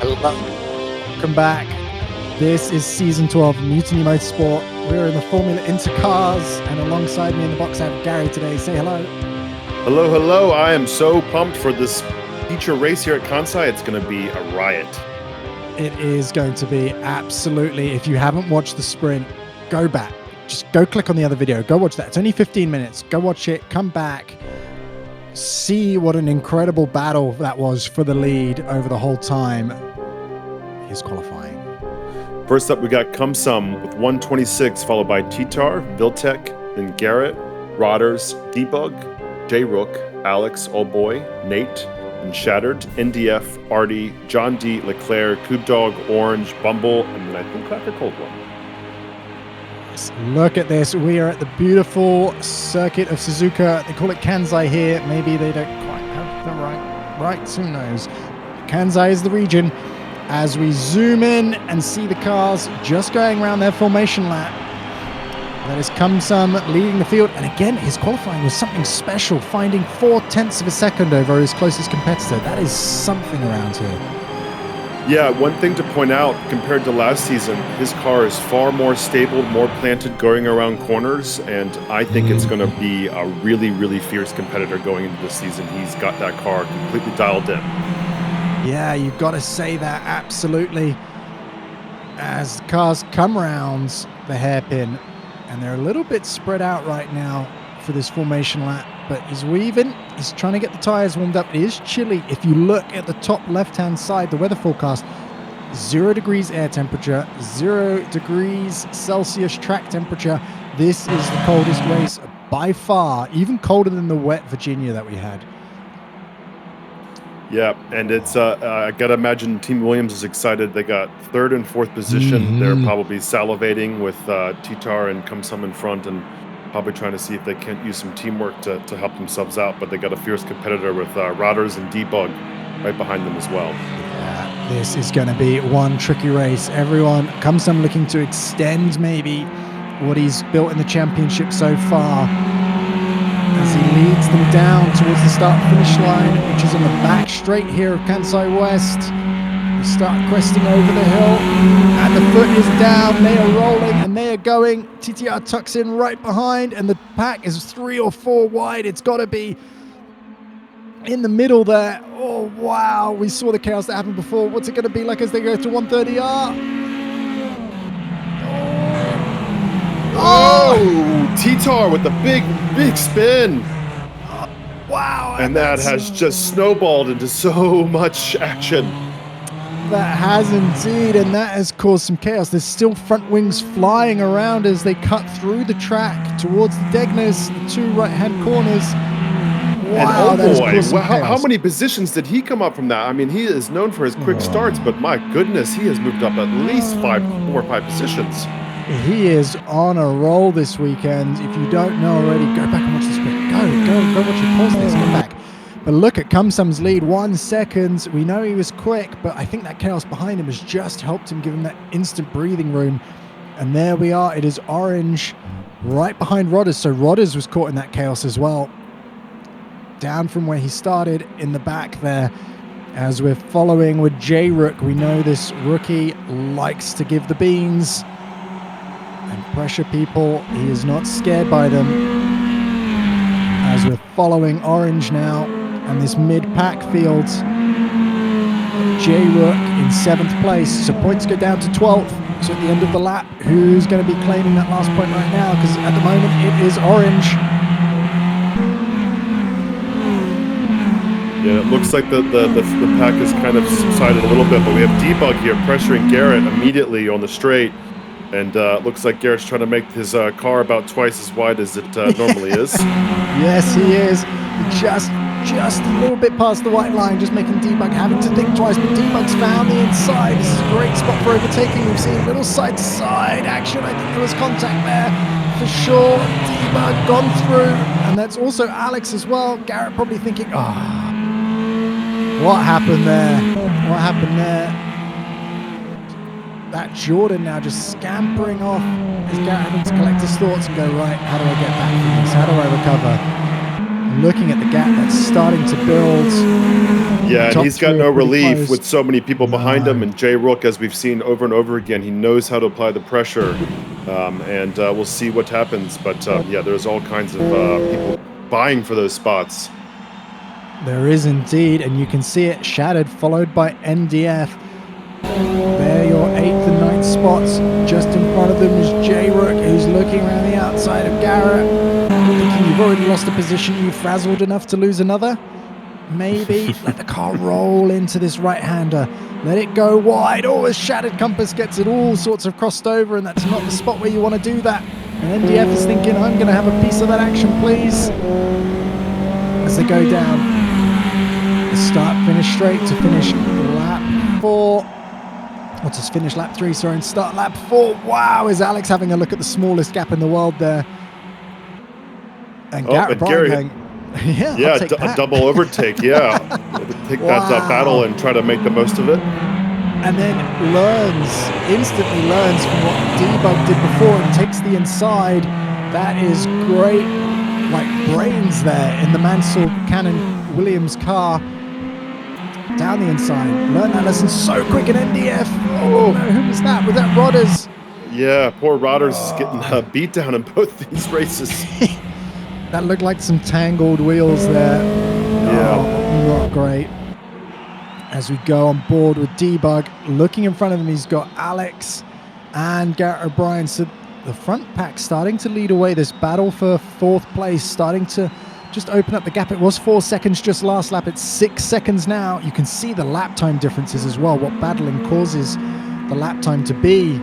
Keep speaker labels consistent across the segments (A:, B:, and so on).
A: Welcome back. This is season 12 of Mutiny Motorsport. We're in the Formula Inter cars, and alongside me in the box I have Gary today. Say hello.
B: Hello, hello. I am so pumped for this feature race here at Kansai. It's going to be a riot.
A: It is going to be absolutely. If you haven't watched the sprint, go back. Just go click on the other video. Go watch that. It's only 15 minutes. Go watch it. Come back. See what an incredible battle that was for the lead over the whole time. Here's qualifying.
B: First up, we got Kumsum with 126, followed by Titar, Viltec, then Garrett, Rodders, Debug, J-Rook, Alex, Old Boy, Nate, and Shattered, NDF, Artie, John D, Leclerc, Coob Dog, Orange, Bumble, and then I think Clapper Cold One.
A: Look at this. We are at the beautiful circuit of Suzuka. They call it Kansai here. Maybe they don't quite have the right. Who knows? Kansai is the region. As we zoom in and see the cars just going around their formation lap. That is Kumsum leading the field. And again, his qualifying was something special, finding 0.4 of a second over his closest competitor. That is something around here.
B: Yeah, one thing to point out, compared to last season, his car is far more stable, more planted, going around corners, and I think it's going to be a really, really fierce competitor going into this season. He's got that car completely dialed in.
A: Yeah, you've got to say that, absolutely. As the cars come around the hairpin, and they're a little bit spread out right now for this formation lap, but he's weaving, he's trying to get the tires warmed up. It is chilly. If you look at the top left-hand side, the weather forecast, 0 degrees air temperature, 0 degrees Celsius track temperature. This is the coldest race by far, even colder than the wet Virginia that we had.
B: Yeah, and it's I gotta imagine Team Williams is excited. They got 3rd and 4th position. They're probably salivating with Titar and Kumsum in front, and probably trying to see if they can't use some teamwork to help themselves out. But they got a fierce competitor with Rodders and Debug right behind them as well.
A: Yeah, this is going to be one tricky race. Everyone, Kumsum looking to extend maybe what he's built in the championship so far, as he leads them down towards the start-finish line, which is on the back straight here of Kansai West. They start cresting over the hill, and the foot is down. They are rolling, and they are going. TTR tucks in right behind, and the pack is 3 or 4 wide. It's got to be in the middle there. Oh, wow. We saw the chaos that happened before. What's it going to be like as they go to 130R?
B: Oh, Titar with the big spin.
A: Wow.
B: And that has just snowballed into so much action.
A: That has indeed, and that has caused some chaos. There's still front wings flying around as they cut through the track towards the Degners, the 2 right-hand corners. Wow,
B: and oh boy, how many positions did he come up from that? I mean, he is known for his quick starts, but my goodness, he has moved up at least 4 or 5 positions.
A: He is on a roll this weekend. If you don't know already, go back and watch the sprint. Go watch it. Pause this, come back. But look at Kumsum's lead, 1 second. We know he was quick, but I think that chaos behind him has just helped him, give him that instant breathing room. And there we are. It is Orange right behind Rodders. So Rodders was caught in that chaos as well. Down from where he started in the back there. As we're following with J-Rook, we know this rookie likes to give the beans and pressure people. He is not scared by them. As we're following Orange now, and this mid-pack field, J-Rook in 7th place, so points go down to 12th. So at the end of the lap, who's going to be claiming that last point right now? Because at the moment it is Orange.
B: Yeah, it looks like the pack has kind of subsided a little bit, but we have Debug here pressuring Garrett immediately on the straight. And it looks like Garrett's trying to make his car about twice as wide as it normally is.
A: Yes, he is. Just a little bit past the white line, just making Debug having to think twice. But Debug's found the inside. This is a great spot for overtaking. We've seen a little side-to-side action. I think there was contact there for sure. Debug gone through. And that's also Alex as well. Garrett probably thinking, what happened there? What happened there? That Jordan now just scampering off as Garrett having to collect his thoughts and go, right, how do I get back from this? How do I recover? looking at the gap that's starting to build.
B: Yeah, and
A: Top
B: he's got
A: three
B: no
A: are pretty
B: relief
A: close.
B: with so many people behind him. And Jay Rook, as we've seen over and over again, he knows how to apply the pressure. And we'll see what happens. But yeah, there's all kinds of people vying for those spots.
A: There is indeed, and you can see it shattered, followed by NDF. There, your 8th and 9th spots. Just in front of them is Jay Rook, who's looking around the outside of Garrett. Thinking you've already lost a position, you frazzled enough to lose another? Maybe. Let the car roll into this right-hander. Let it go wide. Oh, a shattered compass gets it all sorts of crossed over, and that's not the spot where you want to do that. And NDF is thinking, I'm going to have a piece of that action, please. As they go down. The start, finish straight to finish lap 4. Or to finish lap 3, sorry, and start lap 4. Wow, is Alex having a look at the smallest gap in the world there. And Garrett Bryan going,
B: yeah, a double overtake, yeah. Take that battle and try to make the most of it.
A: And then instantly learns from what Debug did before and takes the inside. That is great, like brains there in the Mansell Cannon Williams car. Down the inside. Learned that lesson so quick in NDF. Oh, no, who was that? Was that Rodders?
B: Yeah, poor Rodders is getting beat down in both these races.
A: That looked like some tangled wheels there.
B: Yeah.
A: Not great. As we go on board with Debug, looking in front of him, he's got Alex and Garrett O'Brien. So the front pack starting to lead away. This battle for 4th place starting to just open up the gap. It was 4 seconds just last lap. It's 6 seconds now. You can see the lap time differences as well, what battling causes the lap time to be.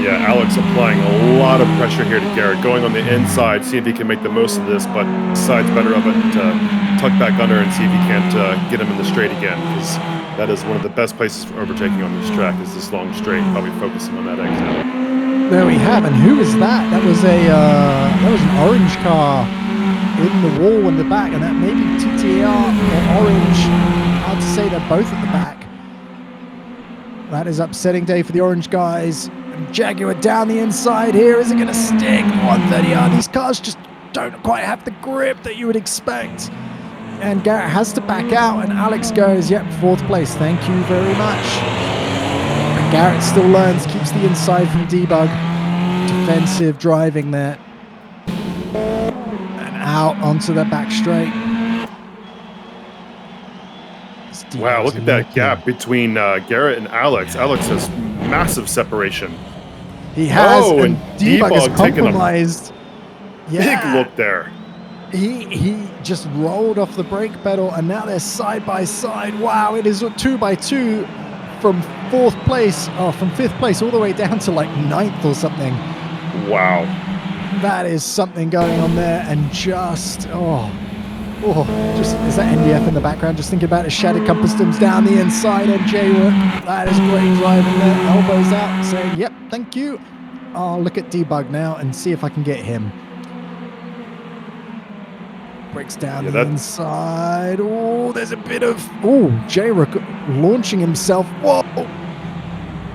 B: Yeah, Alex applying a lot of pressure here to Garrett, going on the inside, see if he can make the most of this, but decides better of it to tuck back under and see if he can't get him in the straight again, because that is one of the best places for overtaking on this track, is this long straight, probably focusing on that exit.
A: There we have, and who is that? That was an orange car in the wall in the back, and that may be TTR or orange. Hard to say, they're both at the back. That is upsetting day for the orange guys. And Jaguar down the inside here. Is it going to stick? 130R. These cars just don't quite have the grip that you would expect. And Garrett has to back out, and Alex goes, yep, 4th place. Thank you very much. And Garrett still learns, keeps the inside from Debug. Defensive driving there. And out onto the back straight.
B: Wow, look at that gap between Garrett and Alex. Alex has massive separation.
A: He has, and Debug is compromised.
B: Big look there.
A: He just rolled off the brake pedal, and now they're side by side. Wow, it is a 2x2 from 4th place, from 5th place all the way down to like 9th or something.
B: Wow.
A: That is something going on there, and just is that NDF in the background? Just thinking about it. Shattered compass stems down the inside on Jay Rook. That is great driving there. Elbows out, saying, yep, thank you. I'll look at Debug now and see if I can get him. Breaks down the inside. Oh, there's a bit of... Oh, Jay Rook launching himself. Whoa!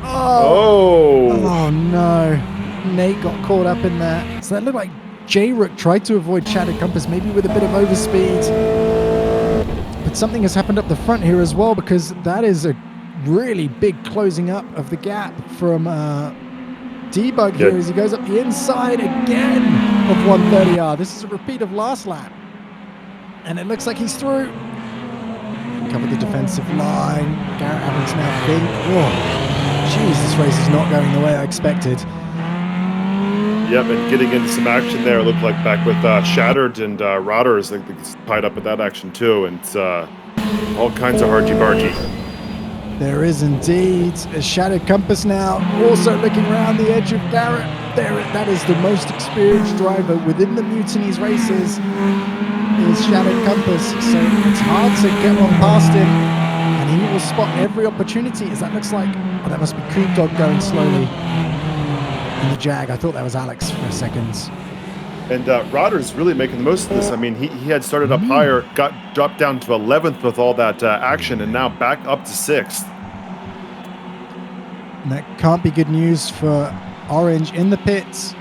A: Oh, no. Nate got caught up in that. So that looked like Jay Rook tried to avoid Shattered Compass, maybe with a bit of overspeed. But something has happened up the front here as well, because that is a really big closing up of the gap from Debug here as he goes up the inside again of 130R. This is a repeat of last lap. And it looks like he's through. Covered the defensive line. Garrett having to now think, oh, geez, this race is not going the way I expected.
B: Yep, and getting into some action there. It looked like back with Shattered and Rodders, they tied up with that action too. And it's all kinds of hargy-bargy.
A: There is indeed a Shattered Compass now. Also looking around the edge of Garrett. That is the most experienced driver within the Mutiny's races. Is Shattered Compass. So it's hard to get one past him. And he will spot every opportunity. As that looks like, oh, that must be Creep Dog going slowly. In the Jag. I thought that was Alex for a second.
B: And Rodders really making the most of this. I mean, he had started up higher, got dropped down to 11th with all that action, and now back up to 6th. And
A: that can't be good news for Orange in the pits.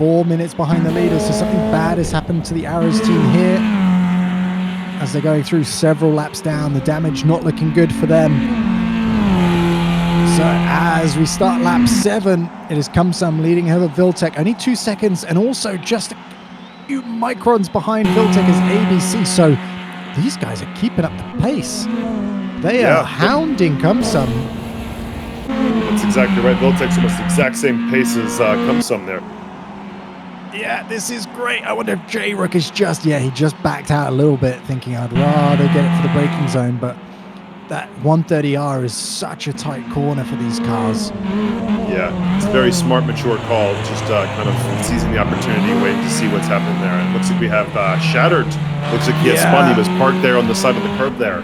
A: 4 minutes behind the leader, so something bad has happened to the Arrows team here. As they're going through several laps down, the damage not looking good for them. So as we start lap 7, it is Kumsam leading ahead of Viltec, only 2 seconds, and also just a few microns behind Viltec as ABC. So these guys are keeping up the pace. They are hounding Kumsam.
B: That's exactly right. Viltec's almost the exact same pace as Kumsam there.
A: Yeah, this is great. I wonder if J-Rook is just, he just backed out a little bit, thinking I'd rather get it for the braking zone, but that 130R is such a tight corner for these cars.
B: Yeah, it's a very smart, mature call, just kind of seizing the opportunity, waiting to see what's happening there. And it looks like we have Shattered. Looks like he has spun. He was parked there on the side of the curb there.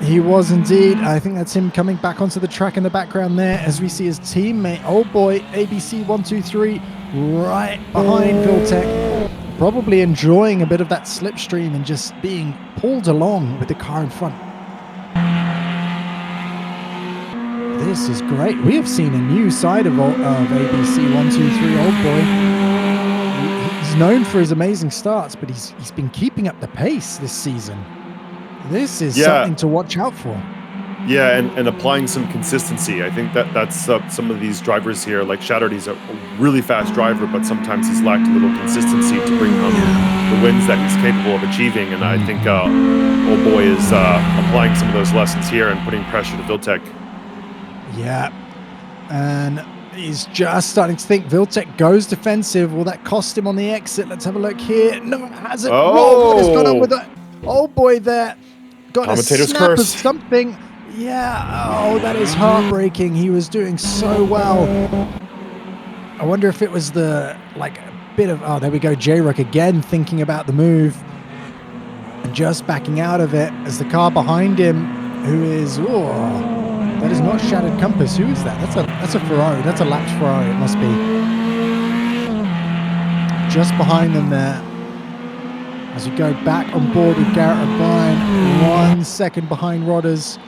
A: He was indeed. I think that's him coming back onto the track in the background there as we see his teammate, oh boy, ABC 123, right behind Viltec, probably enjoying a bit of that slipstream and just being pulled along with the car in front. This is great. We have seen a new side of ABC 123, old boy. He's known for his amazing starts, but he's been keeping up the pace this season. This is something to watch out for.
B: Yeah, and applying some consistency. I think that's some of these drivers here, like Shattered, he's a really fast driver, but sometimes he's lacked a little consistency to bring home the wins that he's capable of achieving. And I think old boy is applying some of those lessons here and putting pressure to Viltec. Yeah.
A: And he's just starting to think. Viltec goes defensive. Will that cost him on the exit? Let's have a look here. No, it hasn't.
B: Oh,
A: what has gone on with that? Old boy there. Got a snap
B: curse.
A: of something. Yeah, oh, that is heartbreaking. He was doing so well. I wonder if it was a bit of, there we go, J-Rook again thinking about the move and just backing out of it as the car behind him, who is, that is not Shattered Compass. Who is that? That's a Ferrari. That's a lapped Ferrari, it must be. Just behind them there. As we go back on board with Garrett O'Brien, 1 second behind Rodders.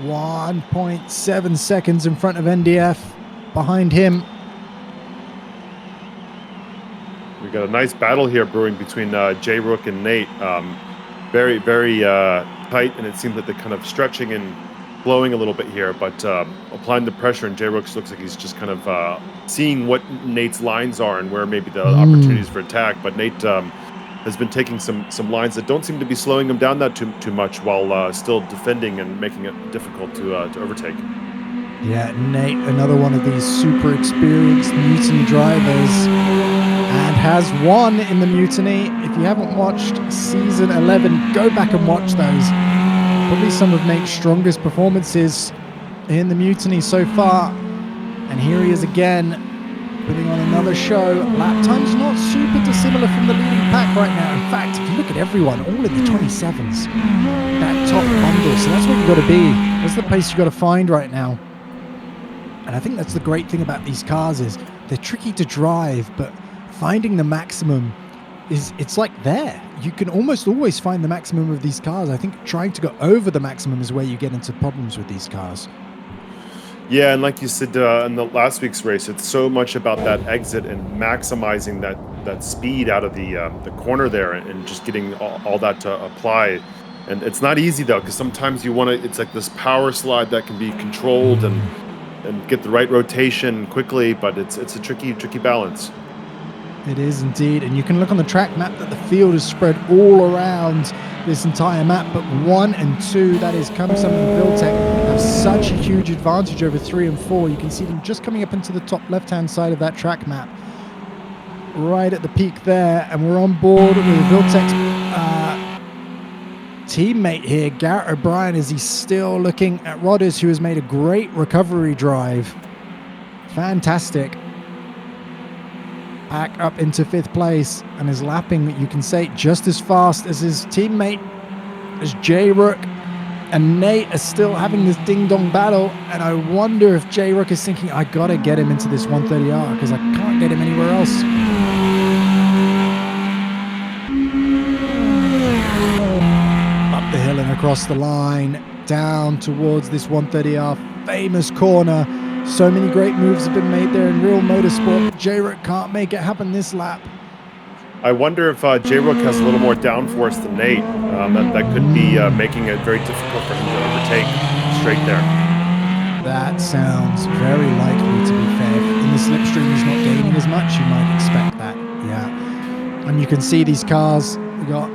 A: 1.7 seconds in front of NDF behind him.
B: We got a nice battle here brewing between J-Rook and Nate. Very, very tight, and it seems that they're kind of stretching and blowing a little bit here, but applying the pressure, and J-Rook looks like he's just kind of seeing what Nate's lines are and where maybe the opportunities for attack. But Nate has been taking some lines that don't seem to be slowing him down that too much, while still defending and making it difficult to overtake.
A: Yeah, Nate, another one of these super experienced Mutiny drivers, and has won in the Mutiny. If you haven't watched season 11, go back and watch those. Probably some of Nate's strongest performances in the Mutiny so far. And here he is again, putting on another show. Lap time's not super dissimilar from the leading pack right now. In fact, if you look at everyone, all in the 27s, that top bundle. So that's what you've got to be. That's the pace you've got to find right now. And I think that's the great thing about these cars is they're tricky to drive, but finding the maximum it's like there. You can almost always find the maximum of these cars. I think trying to go over the maximum is where you get into problems with these cars.
B: Yeah, and like you said in the last week's race, it's so much about that exit and maximizing that speed out of the corner there and just getting all that to apply. And it's not easy though, because sometimes you want to. It's like this power slide that can be controlled and get the right rotation quickly, but it's a tricky balance.
A: It is indeed, and you can look on the track map that the field is spread all around this entire map, but 1 and 2, that is Kumsam and Viltec, have such a huge advantage over 3 and 4. You can see them just coming up into the top left-hand side of that track map, right at the peak there, and we're on board with Viltec's teammate here, Garrett O'Brien, as he's still looking at Rodders, who has made a great recovery drive. Fantastic. Back up into 5th place and is lapping, you can say, just as fast as his teammate, as J-Rook and Nate are still having this ding-dong battle. And I wonder if J-Rook is thinking, I gotta get him into this 130R because I can't get him anywhere else. Up the hill and across the line, down towards this 130R famous corner. So many great moves have been made there in real motorsport. J-Rook can't make it happen this lap.
B: I wonder if J-Rook has a little more downforce than Nate. That could be making it very difficult for him to overtake straight there.
A: That sounds very likely, to be fair. In the slipstream, he's not gaining as much. You might expect that, yeah. And you can see these cars. We got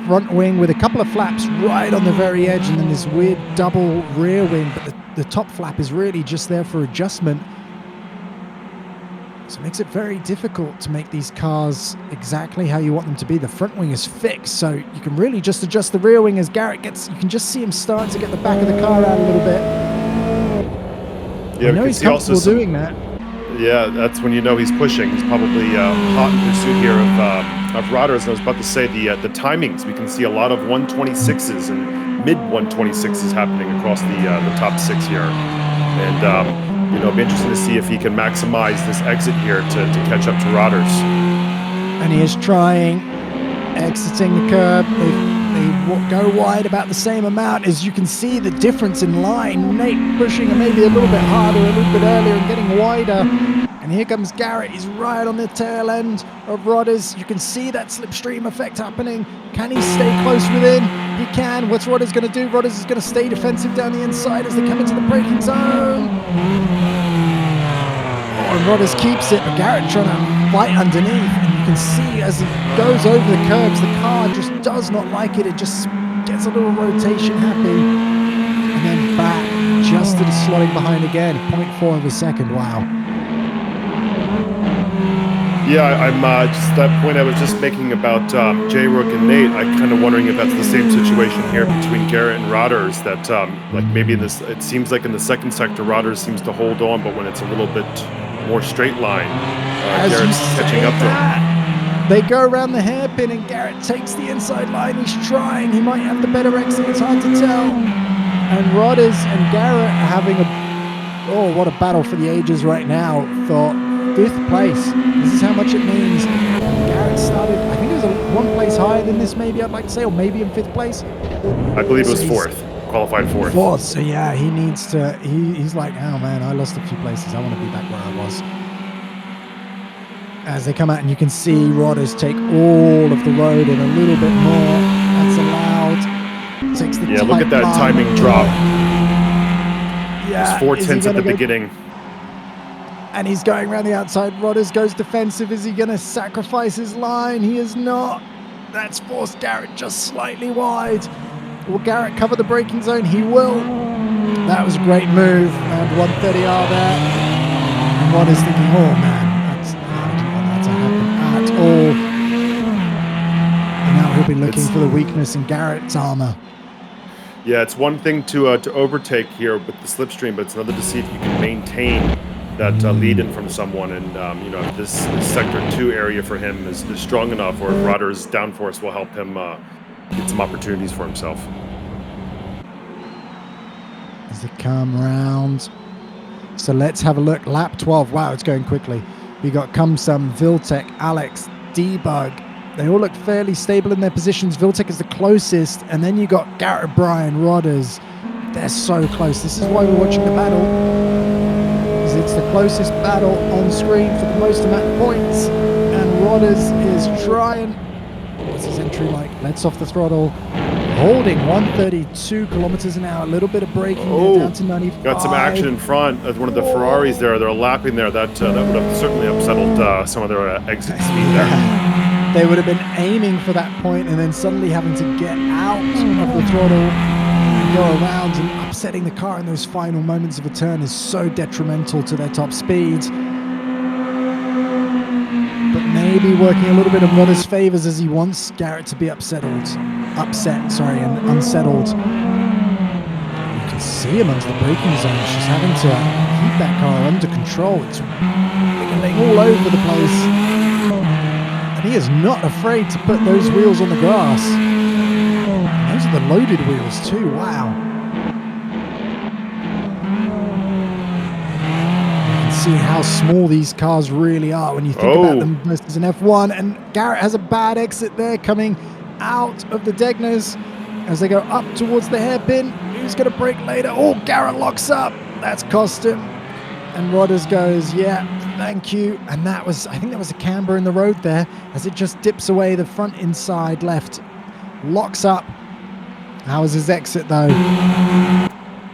A: front wing with a couple of flaps right on the very edge, and then this weird double rear wing, but the top flap is really just there for adjustment. So it makes it very difficult to make these cars exactly how you want them to be. The front wing is fixed, so you can really just adjust the rear wing as Garrett gets, you can just see him starting to get the back of the car out a little bit.
B: Yeah,
A: I know he's comfortable doing that.
B: Yeah, that's when you know he's pushing. He's probably hot in pursuit here of Rodders. And I was about to say the timings. We can see a lot of 126s and mid 126s happening across the top six here. And you know, it'll be interesting to see if he can maximize this exit here to catch up to Rodders.
A: And he is trying, exiting the curb. They go wide about the same amount. As you can see the difference in line. Nate pushing maybe a little bit harder, a little bit earlier, and getting wider. And here comes Garrett. He's right on the tail end of Rodders. You can see that slipstream effect happening. Can he stay close within? He can. What's Rodders going to do? Rodders is going to stay defensive down the inside as they come into the braking zone. And Rodders keeps it, but Garrett trying to fight underneath, and you can see as he goes over the curbs, the car just does not like it. It just gets a little rotation happy, and then back just to the slotting behind again. 0.4 of a second. Wow.
B: Yeah, I'm just that point I was just making about J-Rook and Nate. I'm kind of wondering if that's the same situation here between Garrett and Rodders. That like maybe in this, it seems like in the second sector, Rodders seems to hold on, but when it's a little bit more straight line, Garrett's catching up to him.
A: They go around the hairpin, and Garrett takes the inside line. He's trying. He might have the better exit. It's hard to tell. And Rodders and Garrett are having what a battle for the ages right now. For 5th place. This is how much it means. Garrett started, I think it was one place higher than this, maybe, I'd like to say, or maybe in 5th place.
B: I believe it was 4th, qualified 4th.
A: 4th, so yeah, he needs to, he's like, oh man, I lost a few places. I want to be back where I was. As they come out, and you can see Rodders take all of the road and a little bit more. That's allowed. Takes the
B: look at that timing drop.
A: Yeah.
B: 4/10 at the beginning.
A: And he's going around the outside. Rodders goes defensive. Is he going to sacrifice his line? He is not. That's forced Garrett just slightly wide. Will Garrett cover the braking zone? He will. That was a great move. And 130R there. And Rodders thinking, oh man, I didn't want that to happen at all. And now he'll be looking for the weakness in Garrett's armor.
B: Yeah, it's one thing to overtake here with the slipstream, but it's another to see if you can maintain that lead in from someone, and you know, if this sector 2 area for him is strong enough, or if Rodders' downforce will help him get some opportunities for himself.
A: As they come round, so let's have a look. Lap 12. Wow, it's going quickly. We got Kumsum, Viltec, Alex, Debug. They all look fairly stable in their positions. Viltec is the closest, and then you got Garrett, Bryan, Rodders. They're so close. This is why we're watching the battle. It's the closest battle on screen for the most amount of points, and Rodders is trying. What's his entry like? Lets off the throttle, holding 132 kilometers an hour. A little bit of braking there, down to 95.
B: Got some action in front as one of the Ferraris there. They're lapping there. That would have certainly upsettled some of their exit speed there.
A: They would have been aiming for that point, and then suddenly having to get out of the throttle, go around, and upsetting the car in those final moments of a turn is so detrimental to their top speed. But maybe working a little bit of Rodders' favors, as he wants Garrett to be unsettled. You can see him under the braking zone. She's having to keep that car under control. It's wiggling all over the place. And he is not afraid to put those wheels on the grass. Those are the loaded wheels too, wow. You can see how small these cars really are when you think about them versus an F1. And Garrett has a bad exit there, coming out of the Degners as they go up towards the hairpin. Who's going to brake later? Oh, Garrett locks up. That's cost him. And Rodders goes, yeah, thank you. And I think that was a camber in the road there as it just dips away the front inside left. Locks up. How was his exit though?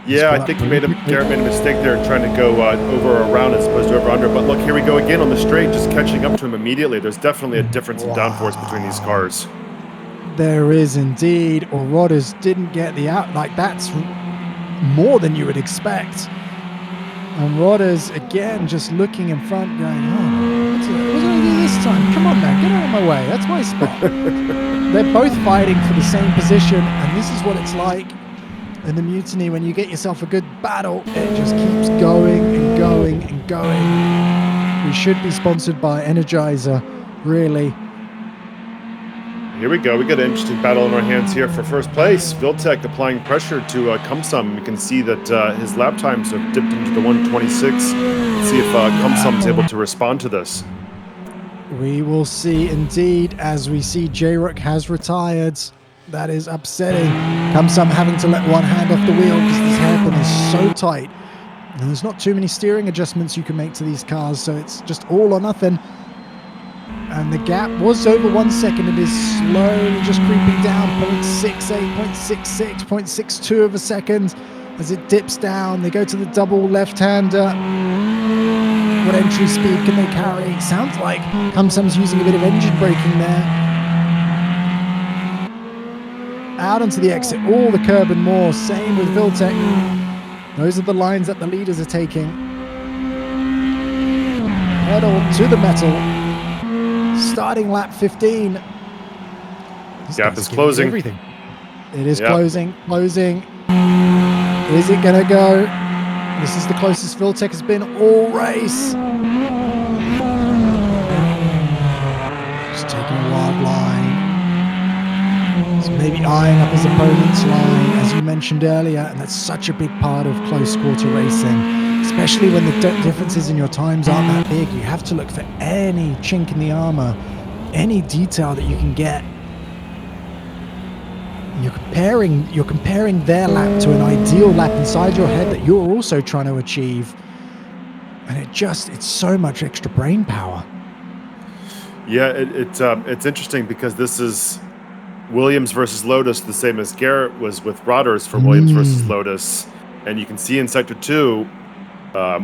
B: Yeah, I think Garrett made a mistake there trying to go over or around as opposed to over under. But look, here we go again on the straight, just catching up to him immediately. There's definitely a difference in downforce between these cars.
A: There is indeed. Or Rodders didn't get the out. Like, that's more than you would expect. And Rodders, again, just looking in front, going, oh, what's going to do this time? Come on now, get out of my way. That's my spot. They're both fighting for the same position, and this is what it's like in the Mutiny. When you get yourself a good battle, it just keeps going and going and going. We should be sponsored by Energizer, really.
B: Here we go. We got an interesting battle in our hands here for first place. Viltec applying pressure to Kumsum. We can see that his lap times have dipped into the 126. Let's see if Kumsum is able to respond to this.
A: We will see indeed, as we see J-Rook has retired. That is upsetting. Kumsum having to let one hand off the wheel because this hairpin is so tight. And there's not too many steering adjustments you can make to these cars, so it's just all or nothing. And the gap was over 1 second. It is slowly just creeping down, 0.68, 0.66, 0.62 of a second as it dips down. They go to the double left-hander. What entry speed can they carry? Sounds like Kumsum's using a bit of engine braking there. Out onto the exit, all the curb and more. Same with Viltec. Those are the lines that the leaders are taking. Pedal to the metal. Starting lap 15.
B: Gap is closing.
A: Everything. It is closing. Is it going to go? This is the closest Viltec has been all race. Just taking a wild line. He's maybe eyeing up his opponent's line, as you mentioned earlier, and that's such a big part of close quarter racing. Especially when the differences in your times aren't that big. You have to look for any chink in the armor, any detail that you can get. You're comparing their lap to an ideal lap inside your head that you're also trying to achieve. And it's so much extra brain power.
B: Yeah, it's interesting because this is Williams versus Lotus, the same as Garrett was with Rodders for Williams versus Lotus. And you can see in Sector 2,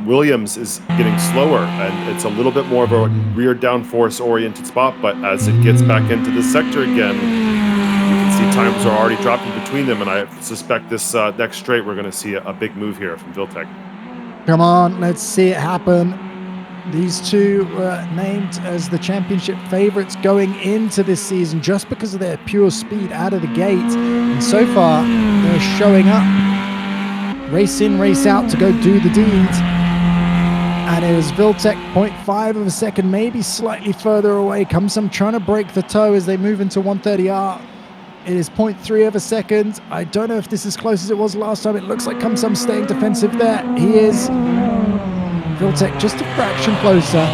B: Williams is getting slower, and it's a little bit more of a rear downforce oriented spot, but as it gets back into the sector again, you can see times are already dropping between them, and I suspect this next straight we're going to see a big move here from Viltec.
A: Come on, let's see it happen. These two were named as the championship favorites going into this season just because of their pure speed out of the gate, and so far they're showing up. Race in, race out to go do the deed. And it is Viltec 0.5 of a second, maybe slightly further away. Kumsum trying to break the toe as they move into 130R. It is 0.3 of a second. I don't know if this is as close as it was last time. It looks like Kumsum staying defensive there. He is. Viltec just a fraction closer.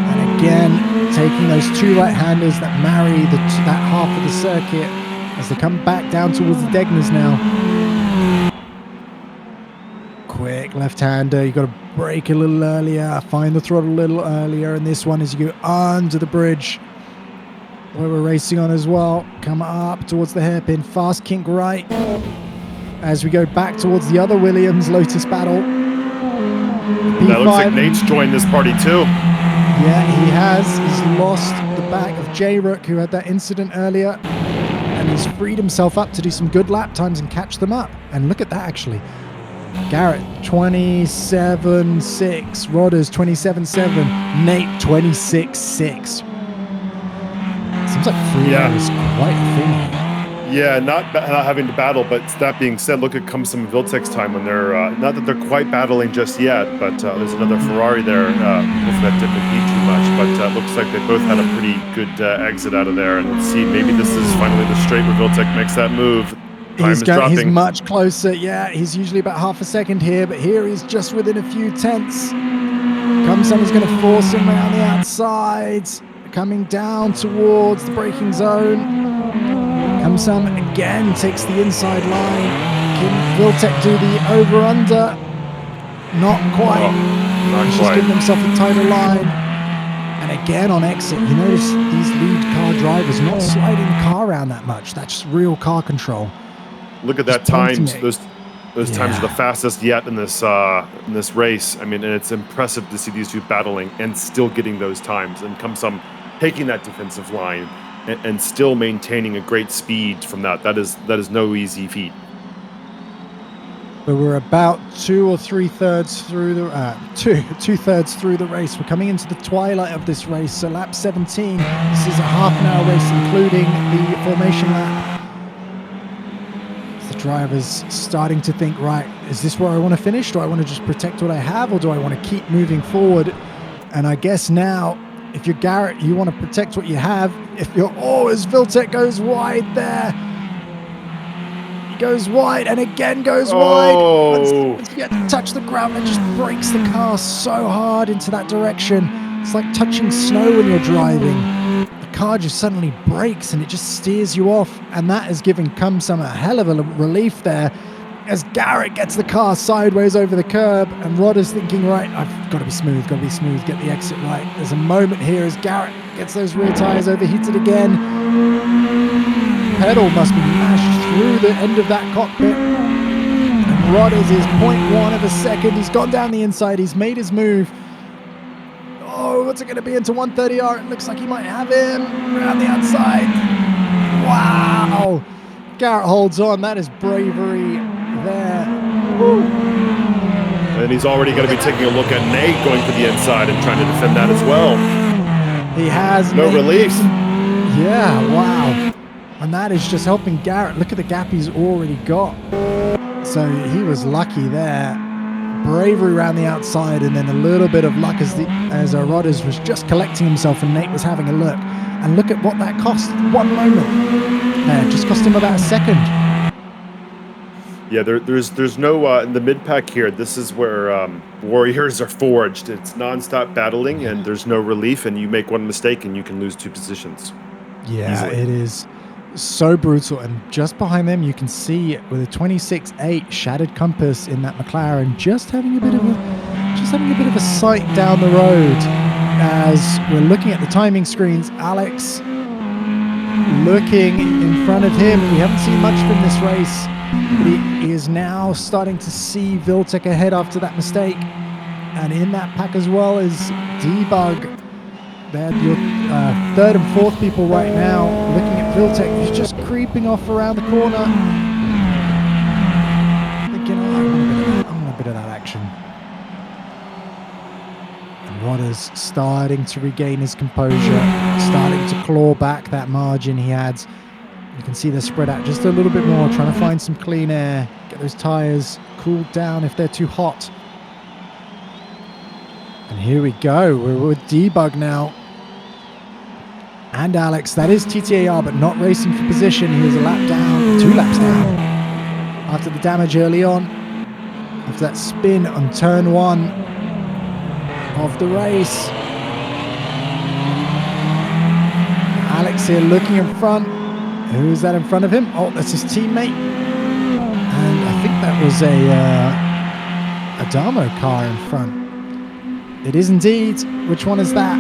A: And again, taking those two right-handers that marry that half of the circuit as they come back down towards the Degners now. Quick left-hander, you got to brake a little earlier, find the throttle a little earlier, and this one as you go under the bridge where we're racing on as well. Come up towards the hairpin, fast kink right as we go back towards the other Williams Lotus battle.
B: That looks like Nate's joined this party too.
A: Yeah, he has. He's lost the back of J-Rook, who had that incident earlier. And he's freed himself up to do some good lap times and catch them up. And look at that, actually. Garrett, 27.6. Rodders, 27.7. Nate, 26.6. Seems like freedom is quite a thing.
B: Yeah, not having to battle, but that being said, look at Kumsum and Viltec's time when they're, not that they're quite battling just yet, but there's another Ferrari there. Hopefully that didn't impede too much, but looks like they both had a pretty good exit out of there. And let's see, maybe this is finally the straight where Viltec makes that move. Time is dropping. He's
A: much closer. Yeah, he's usually about half a second here, but here he's just within a few tenths. Kumsum is going to force him around the outside, coming down towards the braking zone. Come Some again takes the inside line. Can Viltec do the over-under? Not quite. He's just giving himself a tighter line. And again on exit, you notice these lead car drivers not sliding the car around that much. That's just real car control.
B: Look at that times. Those times are the fastest yet in this race. I mean, and it's impressive to see these two battling and still getting those times. And Come Some taking that defensive line and still maintaining a great speed from that. That is no easy feat.
A: But we're about 2 or 3/3 through the two-thirds through the race. We're coming into the twilight of this race. So lap 17. This is a half-an-hour race, including the formation lap. The driver's starting to think, right, is this where I want to finish? Do I want to just protect what I have, or do I want to keep moving forward? And I guess now, if you're Garrett, you want to protect what you have. If you're, as Viltec goes wide there. Goes wide and again goes wide. Once you get to touch the ground, it just breaks the car so hard into that direction. It's like touching snow when you're driving. The car just suddenly breaks and it just steers you off, and that is giving Come Some a hell of a relief there as Garrett gets the car sideways over the curb, and Rod is thinking, right, I've got to be smooth, get the exit right. There's a moment here as Garrett gets those rear tires overheated again. Pedal must be mashed through the end of that cockpit. And Rodders is 0.1 of a second. He's gone down the inside. He's made his move. Oh, what's it going to be into 130R? It looks like he might have him around the outside. Wow. Garrett holds on. That is bravery there. Woo.
B: And he's already going to be taking a look at Nate going for the inside and trying to defend that as well.
A: He has.
B: No relief.
A: Yeah, wow. And that is just helping Garrett. Look at the gap he's already got. So he was lucky there. Bravery around the outside, and then a little bit of luck as Rodders was just collecting himself and Nate was having a look. And look at what that cost. 1 moment. It just cost him about a second.
B: Yeah, there's no in the mid pack here. This is where warriors are forged. It's nonstop battling, and there's no relief. And you make one mistake, and you can lose 2 positions.
A: Yeah,
B: easily.
A: It is so brutal. And just behind them, you can see with a 26.8 shattered compass in that McLaren, just having a bit of a sight down the road. As we're looking at the timing screens, Alex looking in front of him. We haven't seen much from this race, but he is now starting to see Viltec ahead after that mistake. And in that pack as well is Debug. They're your 3rd and 4th people right now. Looking at Viltec, he's just creeping off around the corner. Thinking, I want a bit of that action. And Rodders starting to regain his composure, starting to claw back that margin he had. You can see they're spread out just a little bit more, trying to find some clean air, get those tires cooled down if they're too hot. And here we go. We're with Debug now. And Alex. That is TTAR, but not racing for position. He is a lap down, 2 laps down. After the damage early on. After that spin on turn 1 of the race. Alex here looking in front. Who is that in front of him? Oh, that's his teammate. And I think that was a Damo car in front. It is indeed. Which one is that?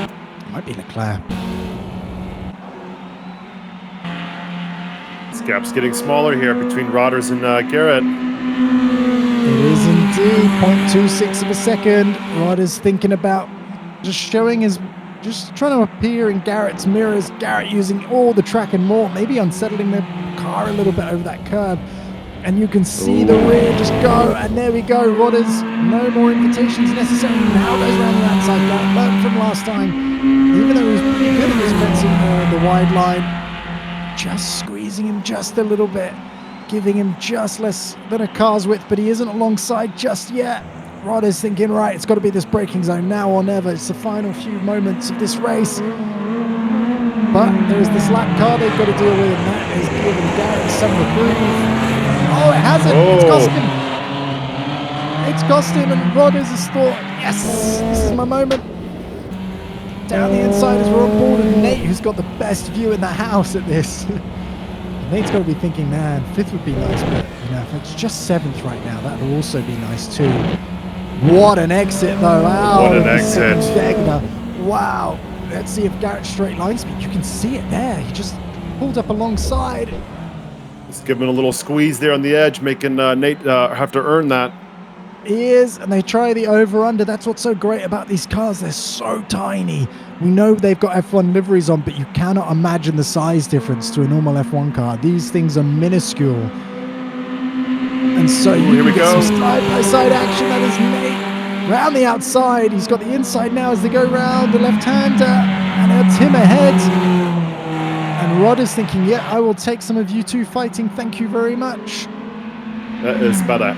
A: It might be Leclerc.
B: This gap's getting smaller here between Rodders and Garrett.
A: It is indeed 0.26 of a second. Rodders thinking about just trying to appear in Garrett's mirrors. Garrett using all the track and more, maybe unsettling the car a little bit over that curb. And you can see the rear just go, and there we go. Rodders, no more invitations necessary. Now goes around the outside. Garrett learned from last time. Even though he was pretty good at dispensing the wide line, just squeezing him just a little bit, giving him just less than a car's width, but he isn't alongside just yet. Rodders thinking, right, it's got to be this braking zone now or never. It's the final few moments of this race. But there's this lap car they've got to deal with, and that is giving Garrett some reprieve. Oh, it hasn't. It's cost him. It's cost him, and Rodders has thought, yes, this is my moment. Down the inside as we're on board, and Nate, who's got the best view in the house at this. Nate's got to be thinking, man, 5th would be nice, but if it's just 7th right now, that would also be nice too. What an exit though! Wow,
B: what an exit!
A: Degner. Wow. Let's see if Garrett straight line speed. You can see it there. He just pulled up alongside.
B: He's giving a little squeeze there on the edge, making Nate have to earn that.
A: He is, and they try the over-under. That's what's so great about these cars. They're so tiny. We know they've got F1 liveries on, but you cannot imagine the size difference to a normal F1 car. These things are minuscule. And so you can get some side-by-side action. That is Nate round the outside. He's got the inside now as they go round the left-hander, and that's him ahead. And Rod is thinking, yeah, I will take some of you two fighting. Thank you very much.
B: That is about a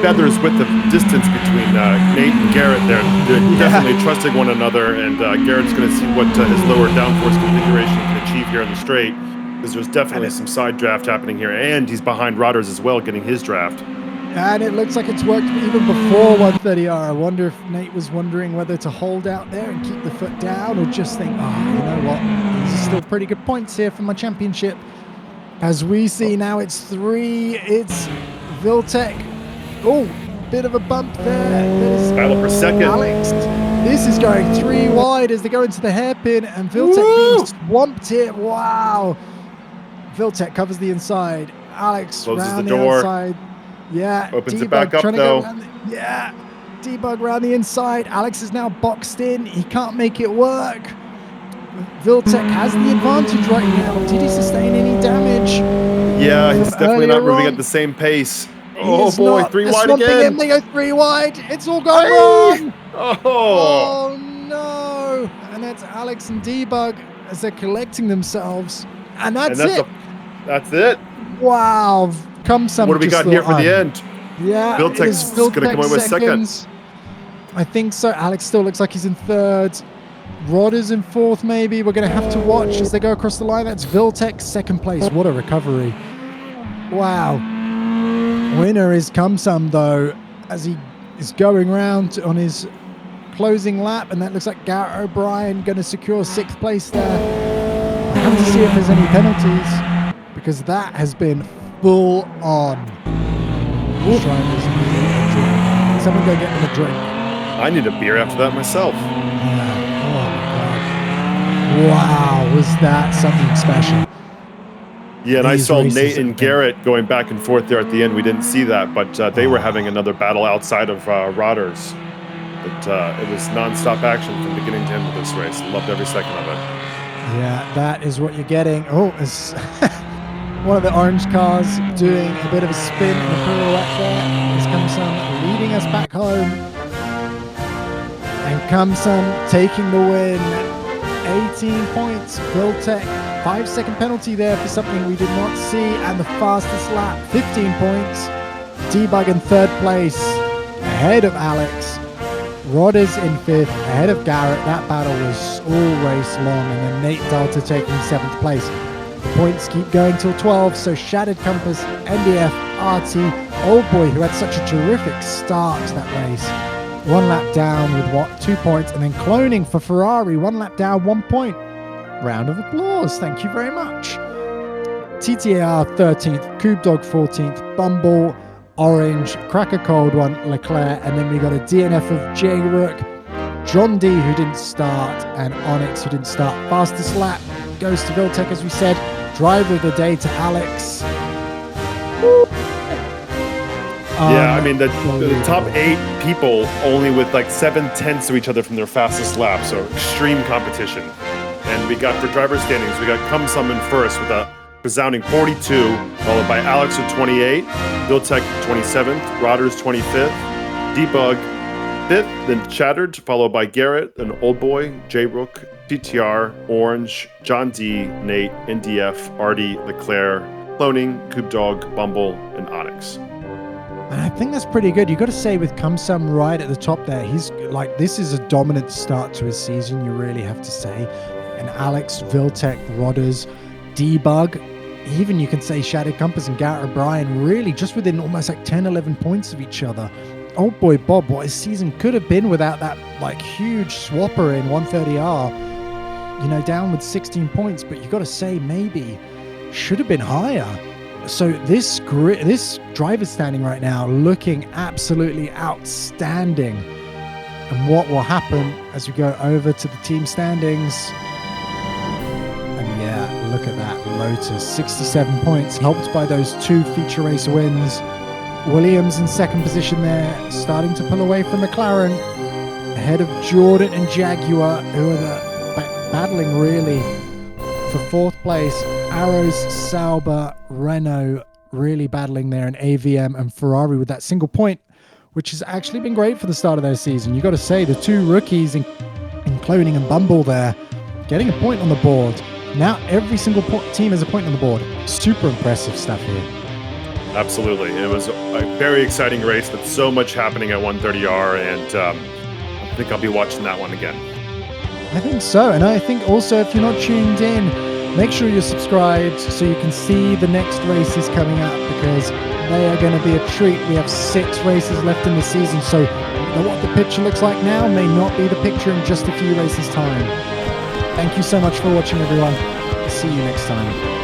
B: feather's width of distance between Nate and Garrett there. They're definitely trusting one another, and Garrett's going to see what his lower downforce configuration can achieve here in the straight, because there's definitely some side draft happening here, and he's behind Rodders as well, getting his draft.
A: And it looks like it's worked even before 130R. I wonder if Nate was wondering whether to hold out there and keep the foot down, or just think, oh, you know what, these are still pretty good points here for my championship. As we see now, it's 3. It's Viltec. Oh, bit of a bump there.
B: Battle per second.
A: Alex. This is going 3 wide as they go into the hairpin, and Viltec being swamped here. Wow. Viltec covers the inside. Alex
B: closes
A: round
B: the door.
A: outside. Yeah.
B: Opens it back up though.
A: Yeah. Debug round the inside. Alex is now boxed in. He can't make it work. Viltec has the advantage right now. Did he sustain any damage?
B: Yeah, he's definitely not moving at the same pace. Oh boy, 3 wide again.
A: They go 3 wide. It's all gone wrong.
B: Oh
A: no. And that's Alex and Debug as they're collecting themselves. And that's it.
B: That's it.
A: Wow. Come some.
B: What do we got here for the end?
A: Yeah.
B: Viltec's going to come away with second.
A: I think so. Alex still looks like he's in 3rd. Rod is in 4th, maybe. We're going to have to watch as they go across the line. That's Viltec, 2nd place. What a recovery. Wow. Winner is Kumsum, though, as he is going round on his closing lap. And that looks like Garrett O'Brien going to secure 6th place there. I have to see if there's any penalties, because that has been full on. Someone go get them a drink.
B: I need a beer after that myself.
A: Wow, was that something special?
B: Yeah, and I saw Nate and Garrett going back and forth there at the end. We didn't see that, but they were having another battle outside of Rodders. But it was non-stop action from beginning to end of this race. Loved every second of it.
A: Yeah, that is what you're getting. Oh, it's one of the orange cars doing a bit of a spin and a pirouette there. Here's Kumsum leading us back home. And Kumsum taking the win. 18 points. Viltec, 5-second penalty there for something we did not see, and the fastest lap, 15 points. Debug in 3rd place, ahead of Alex. Rodders in 5th, ahead of Garrett. That battle was all race long, and then Nate Dalton taking 7th place. The points keep going till 12, so Shattered Compass, NDF, RT, Old Boy, who had such a terrific start to that race. 1 lap down with 2 points, and then cloning for Ferrari, 1 lap down, 1 point. Round of applause. Thank you very much. TTAR 13th, Coob Dog 14th, Bumble, Orange, Cracker Cold One, Leclerc, and then we got a DNF of J Rook, John D, who didn't start, and Onyx, who didn't start. Fastest lap goes to Viltec, as we said. Driver of the day to Alex.
B: Yeah, I mean, the top 8 people only with like 7/10 of each other from their fastest lap, so extreme competition. And we got, for driver standings, we got Kumsum in first with a resounding 42, followed by Alex with 28, Viltec 27th, Rodders 25th, Debug 5th, then Shattered, followed by Garrett, then Old Boy, J Rook, TTR, Orange, John D, Nate, NDF, Artie, Leclerc, Cloning, Coob Dog, Bumble, and Onyx.
A: And I think that's pretty good. You got to say, with Kumsum right at the top there, he's like, this is a dominant start to his season, you really have to say. And Alex, Viltec, Rodders, Debug, even you can say Shattered Compass and Garrett O'Brien, really just within almost like 10, 11 points of each other. Old boy Bob, what his season could have been without that like huge swapper in 130R, down with 16 points, but you got to say maybe should have been higher. So this driver's standing right now looking absolutely outstanding. And what will happen as we go over to the team standings? And yeah, look at that. Lotus, 67 points, helped by those 2 feature race wins. Williams in second position there, starting to pull away from McLaren, ahead of Jordan and Jaguar, who are battling really for 4th place. Arrows, Sauber, Renault really battling there, and AVM and Ferrari with that single point, which has actually been great for the start of their season. You got to say the 2 rookies in Cloning and Bumble there getting a point on the board. Now every single team has a point on the board. Super impressive stuff here.
B: Absolutely. It was a very exciting race with so much happening at 130R, and I think I'll be watching that one again.
A: I think so. And I think also, if you're not tuned in, make sure you're subscribed so you can see the next races coming up, because they are going to be a treat. We have 6 races left in the season, so what the picture looks like now may not be the picture in just a few races' time. Thank you so much for watching, everyone. See you next time.